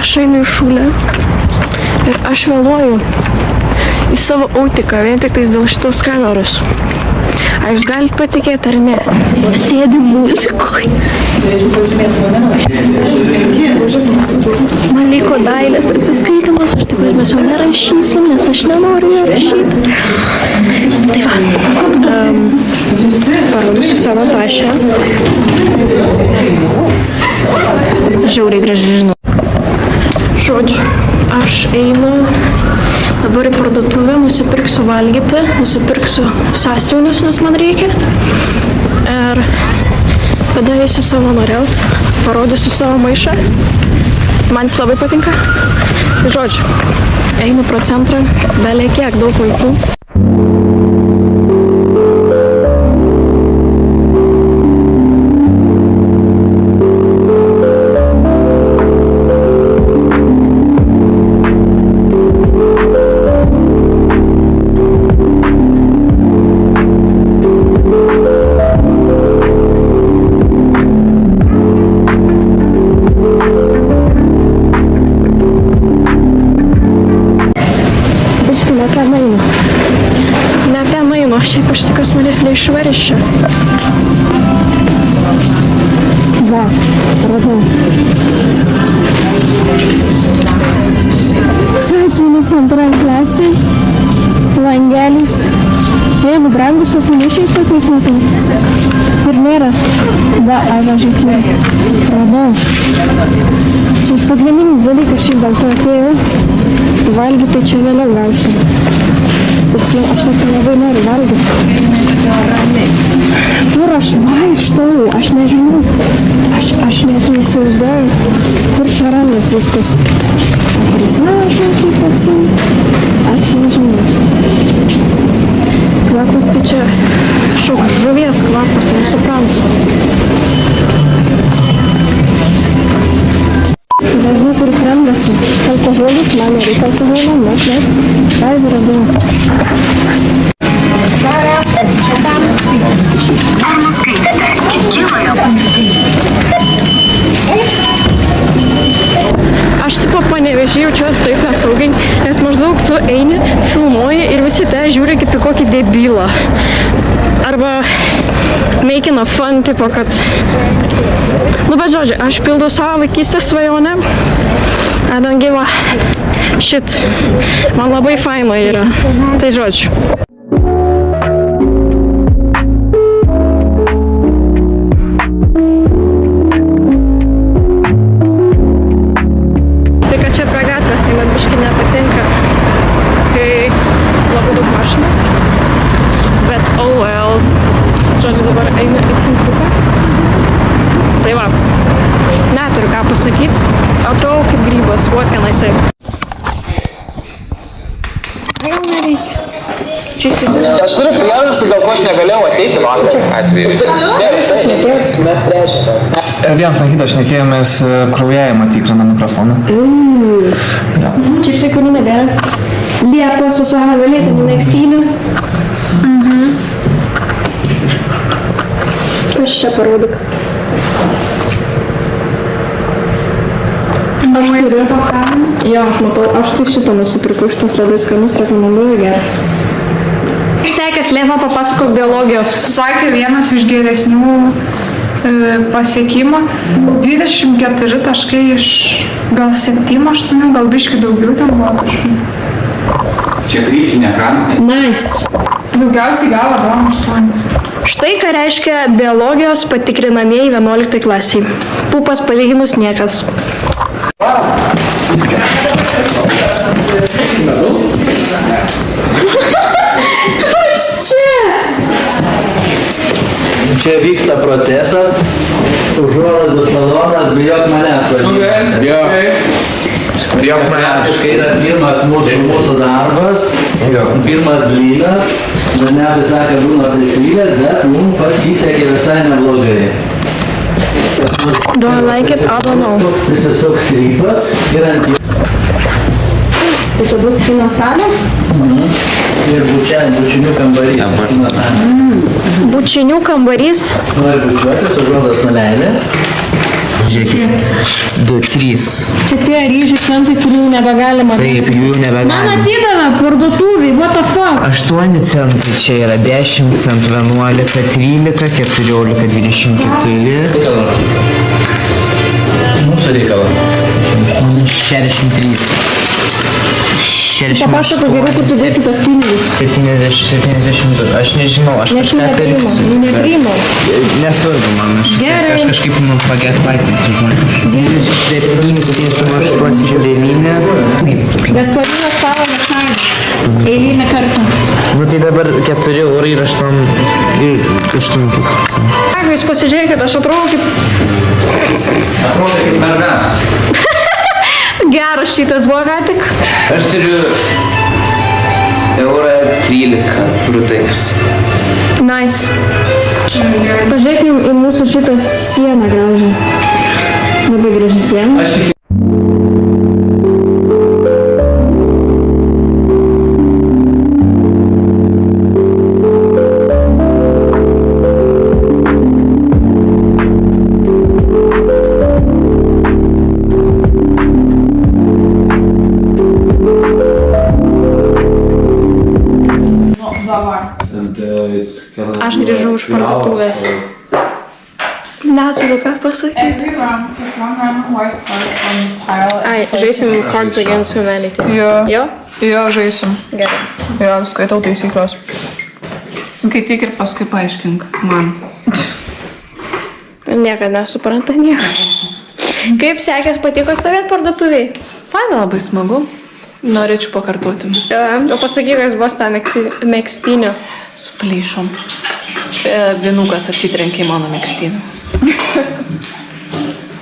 aš einu į šūlę ir aš vėluoju į savo autiką vien tik tais dėl šitos kameros. Ar jūs galite patikėti ar ne? Sėdi muzikoje. Man liko dailės atsiskaitimas, aš tikrai mes jau nerašysim, nes aš nenoriu jo rašyti. Tai va, parodysiu savo tašę. Žiauriai gražiai žinau. Žodžiu, aš einu dabar į parduotuvę, nusipirksiu valgyti, nusipirksiu sąsiuvinius, nes man reikia. Ir tada eisiu savanoriaut, parodysiu savo maišą. Man jis labai patinka. Žodžiu, einu pro centrą, belie kiek daug vaikų. Šiaip aš tikiuosi manęs neišvarys čia. Va, radau. Sąsiuvinis antrai klasiai, langelis. Jie nubrangusios maišiais tokiais matau. Ir nėra. Va, va, žiūrėk. Radau. Čia iš pagrindinis dalykas šiaip dėl to atėjau. Valgyti čia vėliau gausiu. Tiksliau, aš net labai noriu valgyti. Kur aš vaikštau? Aš nežinau. Aš net neįsivaizduoju. Kur čia randas viskas? Kuris mažinti pasiimti? Aš nežinau. Kvapas tai čia kažkoks žuvies kvapas, nesuprantu. Nežinau, kuris randasi. Alkoholis, man nereikia alkoholio, nes ne. Ką radau? Ar nuskaitėte gyvojo? Aš tipo Panevėžy jaučiuosi taip nesaugiai, nes maždaug tu eini, filmuoji ir visi te žiūri kaip į kokį debilą. Arba making a fun, tipo, kad... Nu, bet žodžiu, aš pildau savo vaikystės svajonę. I don't give a shit. Man labai faina yra. Tai žodžiu. Tai, kad čia prie gatvės, tai man biškai nepatinka, kai labai daug mašinų. Bet oh well. Žodžiu, dabar einu į centruką. Tai va, neturiu ką pasakyti. Atrodau kaip grybas, what can I say? Gal nereikia. Aš turiu priežastį, dėl ko aš negalėjau ateiti vakar atveju. Ne, visai nekėjot, mes trečią. Vienas ant kito šnekėjomės kraujavimą tikrina mikrofoną. Čipsai, kurių nebėra. Liepa su savo galėtiniu megztiniu. Kas čia parodyk? Aš turiu. Jo, aš matau, aš tai šitą nusipirkau, šitas labai skanus, rekomenduoju gerti. Sekės, Lėva, papasakok biologijos. Sakė vienas iš geresnių pasiekimų. 24 taškai iš gal 7-8, gal biškai daugiau ten buvo kažkaip. Čia kritinė kamerė. Nice. Daugiausiai gavo 2-8. Štai ką reiškia biologijos patikrinamieji 11 klasiai. Pupas palyginus niekas. Kas čia? Čia vyksta procesas, užuolaidų salonas, bijok manęs vadinasi. Bijok manęs. Kai yra pirmas mūsų darbas, pirmas blynas, dažniausiai sakė, būna prisivylęs, bet mums pasisekė visai neblogai. Do I like it? I don't know. Tiesiog sklypas ir ant jų. Tai čia bus kino salė? Ir bučinių kambarys. Bučinių kambarys? Nori bučiuotis, užuolaidas nuleidė. Žiūrėkit. 2, 3. Čia tie ryžiai centai, kurių nebegalima. Taip, jų Man nebegalima. atidavė parduotuvį, what the fuck? 8 centai čia yra 10 centų, 11, 13, 14, 24, Mūsų reikalo. 63. 60. Papasako geriau, kur tu dėsi tos pinigus. 72. Aš nežinau, aš Nes jų kažką nepriima, pirksiu. jų nepriima. Nesvarbu man, Gerai. aš kažkaip pagetlaikinsiu žmonės. 7, 9. Gasparinas tavo nekaina. Eilinę kartą. Nu tai dabar 4 eurai ir 8 tūkstančių. Jeigu jūs pasižiūrėkit, aš atrodo kaip Atrodo kaip merganas. geras šitas buvo ką tik. Aš turiu eurą 13 brutais. Nice. Pažiūrėkim į mūsų šitą sieną gražią. Labai graži siena. Aš tik Aš grįžau iš parduotuvės. Neturiu ką pasakyti. Every round is 1 round of white cards on the pile. Ai, žaisim Cards Against Humanity. Jo. Jo? Jo, žaisim. Gerai. Jo, skaitau taisyklės. Skaityk ir paskui paaiškink man. Niekada nesupranta nieko. Kaip sekės, patiko stovėti parduotuviai? Faina, labai smagu. Norėčiau pakartoti. O pasakyk, kas buvo tą megztinio. Su plyšom. Vienukas atsitrenkė į mano megztinį.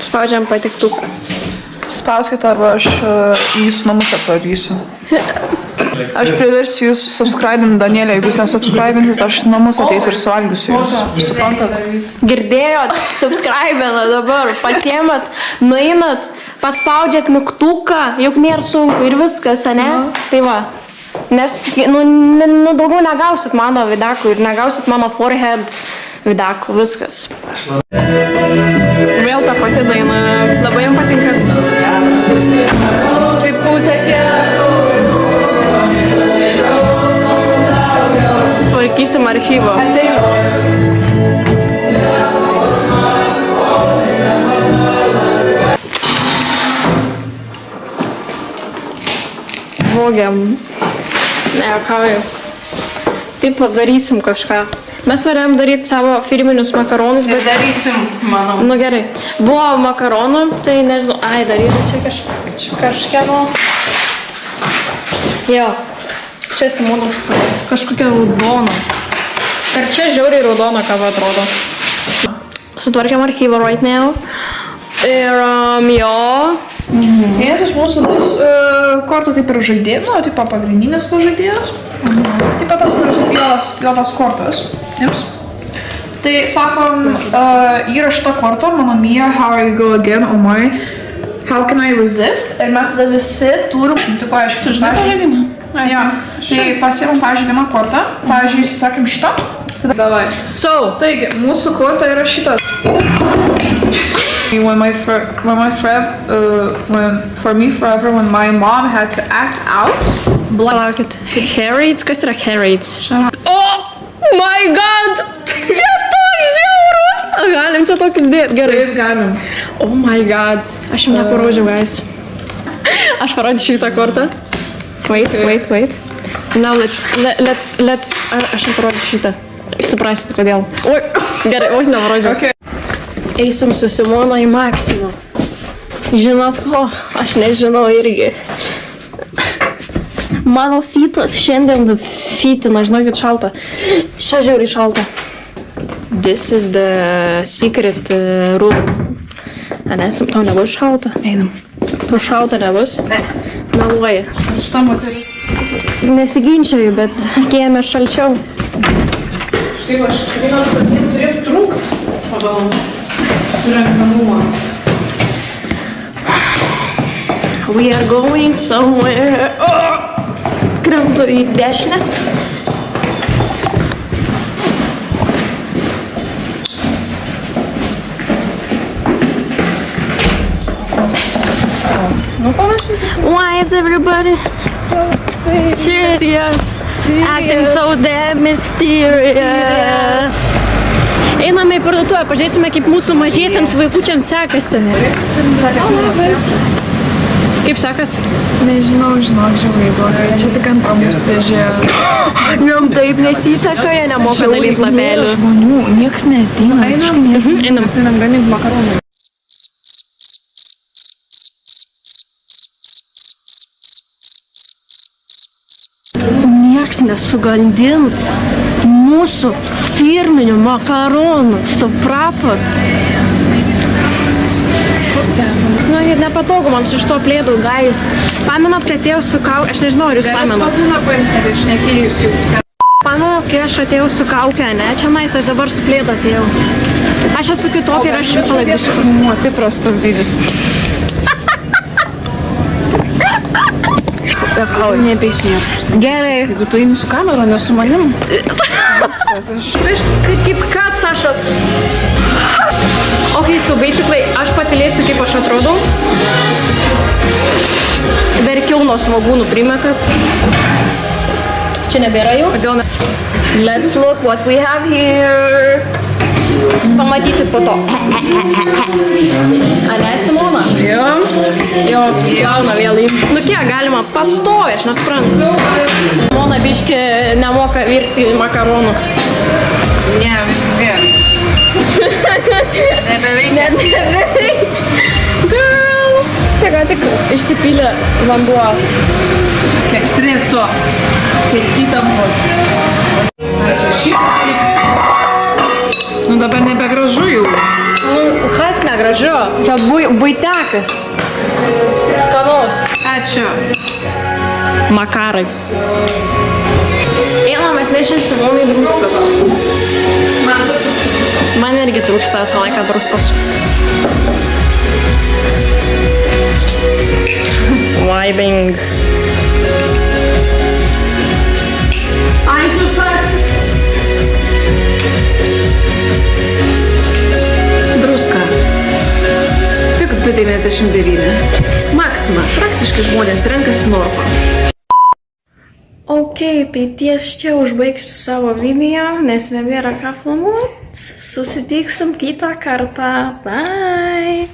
Spaudžiam patiktuką. Spauskite arba aš jūsų namus apvarysiu. Aš priversiu jūs subscribint Danielę, jeigu jūs nesubscribinsit, aš į namus ateisiu ir suvalgysiu jūs. Suprantat? Girdėjot, subscribinat dabar, pasiemat, nueinat, paspaudžiat mygtuką, juk nėra sunku ir viskas, ane? Tai va. Nes, nu daugiau negausit mano vidakų ir negausit mano forehead vidakų, viskas. Vėl ta pati daina, labai jam patinka. Striptūzė tie. Tvarkysim archyvą. Vogiam. Ne, juokauju. Taip padarysim kažką. Mes norėjom daryti savo firminius makaronus, bet... Darysim, manau. Nu gerai. Buvo makaronų, tai nežinau... Ai, daryti čia kažkieno. Jo. Čia Simonas kažkokia raudona. Ir čia žiauriai raudona kava atrodo. Sutvarkėm archyvą right now. Ir jo... Vienas iš mūsų bus kortų kaip ir žaidėjas, o tipo pagrindinis žaidėjas. Taip pat tos juodos kortos. Jums. Tai sakom, yra šita korta, Mamma Mia, How I Go Again, Oh My, How Can I Resist? Ir mes tada visi turim šimti paaiškinti. Tu žinai tą žaidimą? Ja. Tai pasiemam, pavyzdžiui, vieną kortą, pavyzdžiui, įsitakim šitą. Tada davai. Taigi, mūsų korta yra šitas. For me forever, when my mom had to act out. Palaukit. Harrods? Kas yra Harrods? Oh my god! Čia toks žiaurus! Galim čia tokius dėti, gerai. Taip, galim. Oh my god. Aš jums neparodžiau, guys. Aš parodžiu šitą kortą. Wait. Now let's... Aš jums parodžiu šitą. Suprasite, kodėl. Oi, gerai, vos neparodžiau. Okay. Eisim su Simona į Maksimą. Žinot ko? Aš nežinau irgi. Mano fitas šiandien fitina, žinokit, šalta. Čia žiauriai šalta. This is the secret room. Anesim, tau nebus šalta? Einam. Tau šalta nebus? Ne. Meluoja. Šitą moterį. Nesiginčiaju, bet kieme šalčiau. Štai aš žinot, kad turėtų trūkt pagal surenkamumą. We are going somewhere. Krentu į dešinę. Nu, panašiai. Why is everybody serious? Acting so damn mysterious. Einame į parduotuvę, pažiūrėsime, kaip mūsų mažiesiams vaikučiams sekasi. Kaip sekas? Nežinau, žiauriai blogai. Čia tik antra mūsų vežė. Jom taip nesiseka, jie nemoka dalyti lapelių. Žmonių, nieks neateina. Einam. Mes einam gaminti makaronų. Nieks nesugandins mūsų firminių makaronų, supratot? Na, nepatogu man su šito plėdu, guys. Pamenat, kai atėjau su kauke, aš nežinau, ar jūs pamenat. Pamenat, kai aš atėjau su kauke, ne? Čia nais, aš dabar su plėdu atėjau. Aš esu kitokia ir aš visą laiką su... Tai prastas dydis. Nebeisnėr. Gerai. Jeigu tu eini su kamera, ne su manim. Aš kaip kas aš... Okay, so basically, aš patylėsiu, kaip aš atrodau. Verkiau nuo svogūnų, primetat. Čia nebėra jau. Let's look what we have here. Pamatysit po to. Ane, Simona? Jo, gauna vėl į... Nu kiek galima, pastovi, aš nesuprantu. Simona biški nemoka virti makaronų. Ne, vis vien. Nebeveik. Girl! Čia ką tik išsipylė vanduo. Kiek streso. Kiek įtampos. Nu dabar nebegražu jau. Nu, kas negražu? Čia buitekas. Skanaus. Ačiū. Makarai. Einam atnešim Simonai druskos. Man irgi trūksta visą laiką druskos. Vibing. Druska. Tik 2,99. Maksima. Praktiškai žmonės renkasi Norfą. Ok, tai ties čia užbaigsiu savo video, nes nebėra ką filmuot. Susitiksim kitą kartą. Bye!